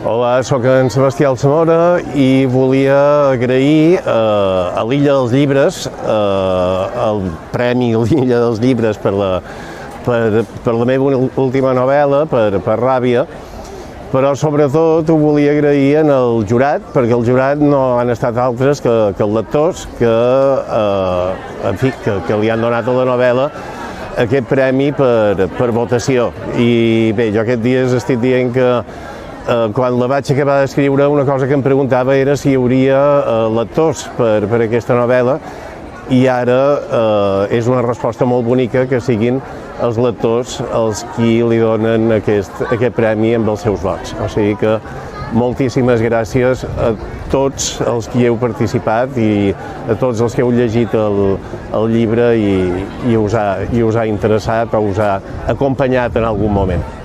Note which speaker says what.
Speaker 1: Hola, sóc en Sebastià Alsamora i volia agrair a l'Illa dels Llibres el Premi L'Illa dels Llibres per la meva última novel·la, per Ràbia, però sobretot ho volia agrair al jurat, perquè el jurat no han estat altres que els lectors que li han donat a la novel·la aquest premi per votació. I bé, jo aquests dies estic dient que quan la vaig acabar d'escriure, una cosa que em preguntava era si hi hauria lectors per aquesta novel·la, i ara és una resposta molt bonica que siguin els lectors els qui li donen aquest premi amb els seus vots. O sigui que moltíssimes gràcies a tots els qui heu participat i a tots els que heu llegit el llibre i us ha interessat o us ha acompanyat en algun moment.